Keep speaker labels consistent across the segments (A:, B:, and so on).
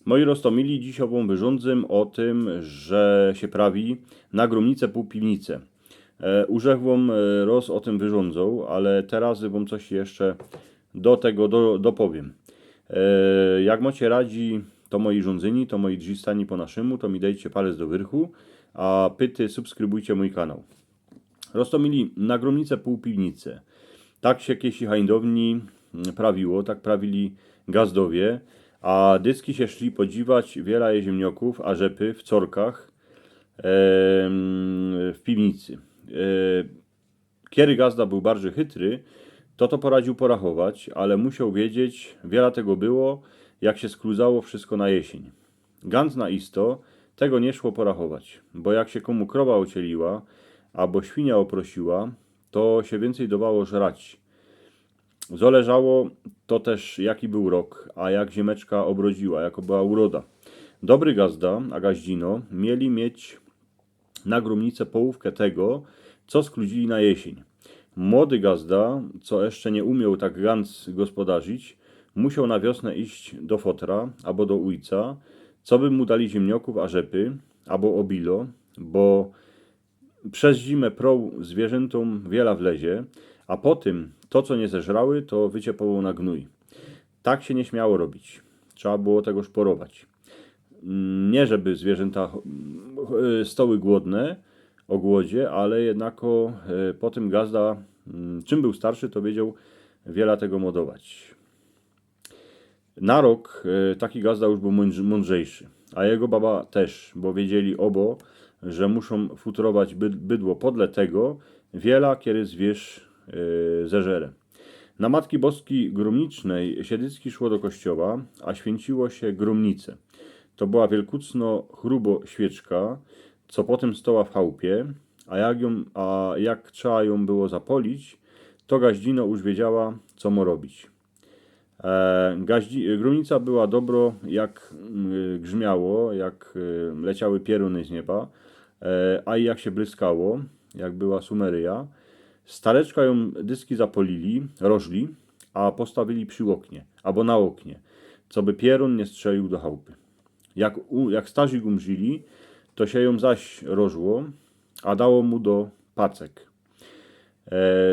A: Moi Rostomili, dziś wam wyrządzę o tym, że się prawi na gromnicę półpiwnicę. Urzech wam roz o tym wyrządzą, ale teraz wam coś jeszcze do tego dopowiem. Jak macie radzi, to moi rządzyni, to moi drzistani po naszemu, to mi dajcie palec do wyrchu, a pyty subskrybujcie mój kanał. Rostomili, na gromnicę półpiwnicę. Tak się kiesi hańdowni prawiło, tak prawili gazdowie, a dyski się szli podziwać wiela ziemniaków, a rzepy w corkach w piwnicy. Kiedy gazda był bardzo chytry, to poradził porachować, ale musiał wiedzieć, wiele tego było, jak się skluzało wszystko na jesień. Gans na isto tego nie szło porachować, bo jak się komu krowa ocieliła, albo świnia oprosiła, to się więcej dawało żrać. Zależało to też jaki był rok, a jak ziemeczka obrodziła, jako była uroda. Dobry gazda, a gaździno, mieli mieć na gromnicę połówkę tego, co skludzili na jesień. Młody gazda, co jeszcze nie umiał tak ganz gospodarzyć, musiał na wiosnę iść do fotra albo do ujca, co by mu dali ziemniaków a rzepy, albo obilo, bo przez zimę prął zwierzętom wiela wlezie, a po tym to, co nie zeżrały, to wyciepało na gnój. Tak się nie śmiało robić. Trzeba było tego szporować. Nie, żeby zwierzęta stoły głodne o głodzie, ale jednako po tym gazda, czym był starszy, to wiedział wiele tego modować. Na rok taki gazda już był mądrzejszy, a jego baba też, bo wiedzieli obo, że muszą futrować bydło podle tego, wiela kiedy zwierz zeżere. Na Matki Boskiej Gromnicznej Siedycki szło do kościoła, a święciło się gromnice. To była wielkucno chrubo świeczka, co potem stoła w chałupie, a jak trzeba ją było zapolić, to gaździno już wiedziała, co mu robić. Gromnica była dobro, jak grzmiało, jak leciały pioruny z nieba, a i jak się bryskało, jak była sumeryja. Stareczka ją dyski zapolili, rożli, a postawili przy oknie, albo na oknie, co by pierun nie strzelił do chałupy. Jak starzy umrzyli, to się ją zaś rożło, a dało mu do pacek.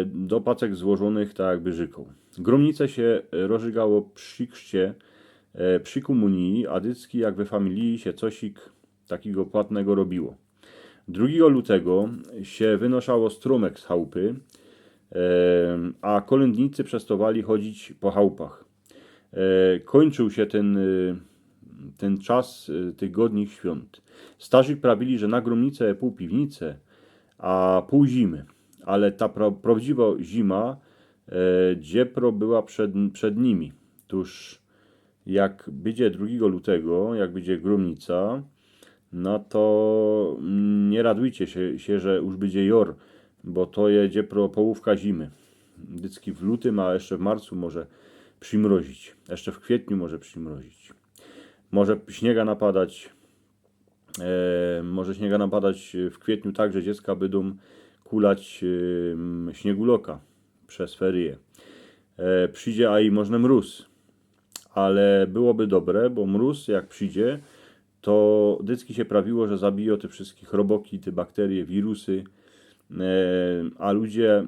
A: Do pacek złożonych tak jakby żyką. Gromnice się rozżygało przy chrzcie, przy komunii, a dycki jak we familii się cosik takiego płatnego robiło. 2 lutego się wynoszało strumyk z chałupy, a kolędnicy przestawali chodzić po chałupach. Kończył się ten czas tych godnych świąt. Starzy prawili, że na gromnicę pół piwnice, a pół zimy, ale ta prawdziwa zima dziepro była przed nimi. Tuż jak będzie 2 lutego, jak będzie gromnica, no to nie radujcie się, że już będzie jor, bo to jedzie połówka zimy. Dycki w lutym, a jeszcze w marcu może przymrozić. Jeszcze w kwietniu może przymrozić. Może śniega napadać. Może śniega napadać w kwietniu tak, że dziecka będą kulać śnieguloka przez ferie. Przyjdzie, a i można mróz. Ale byłoby dobre, bo mróz jak przyjdzie, to dycki się prawiło, że zabiją te wszystkie chroboki, te bakterie, wirusy, a ludzie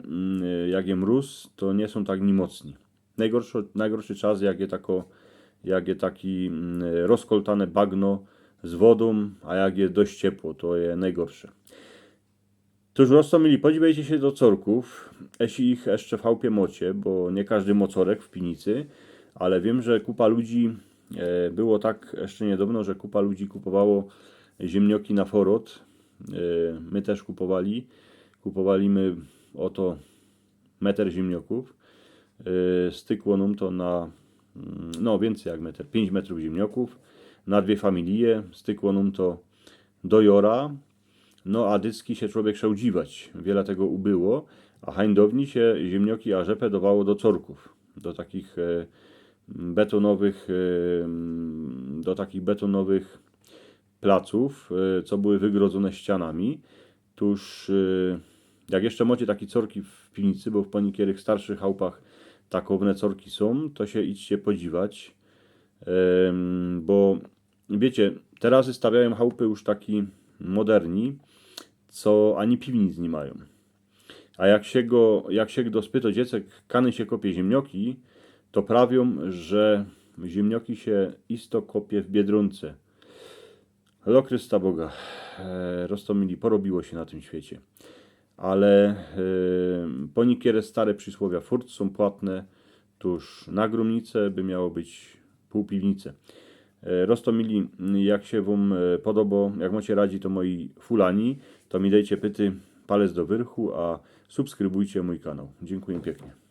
A: jak je mróz, to nie są tak nimocni. Najgorszy czas, jak je taki rozkoltane bagno z wodą, a jak jest dość ciepło, to jest najgorsze. Tuż Rostomili, podziwiajcie się do corków, jeśli ich jeszcze w chałupie mocie, bo nie każdy mocorek w pinicy, ale wiem, że kupa ludzi, było tak jeszcze niedawno, że kupa ludzi kupowało ziemnioki na forot. My też kupowaliśmy oto metr ziemnioków. Stykło nam to na, no więcej jak metr, 5 metrów ziemnioków, na 2 familie, stykło nam to do jora, no a dycki się człowiek chciał dziwać, wiele tego ubyło, a hańdowni się ziemnioki a rzepę dawało do corków, do takich betonowych placów, co były wygrodzone ścianami. Tuż jak jeszcze macie takie corki w piwnicy, bo w niektórych starszych chałupach takowne corki są, to się idźcie podziwać, bo wiecie, teraz stawiają chałupy już taki moderni, co ani piwnic nie mają. A jak się do spyto dziecek, kany się kopie ziemnioki, to prawią, że ziemnioki się isto kopie w Biedronce. Do Chrysta Boga, Rostomili, porobiło się na tym świecie. Ale po niekiere stare przysłowia furt są płatne, tuż na gromnicę by miało być pół piwnicy. Rostomili, jak się wam podoba, jak macie radzi, to moi fulani, to mi dajcie pyty, palec do wyrchu, a subskrybujcie mój kanał. Dziękuję pięknie.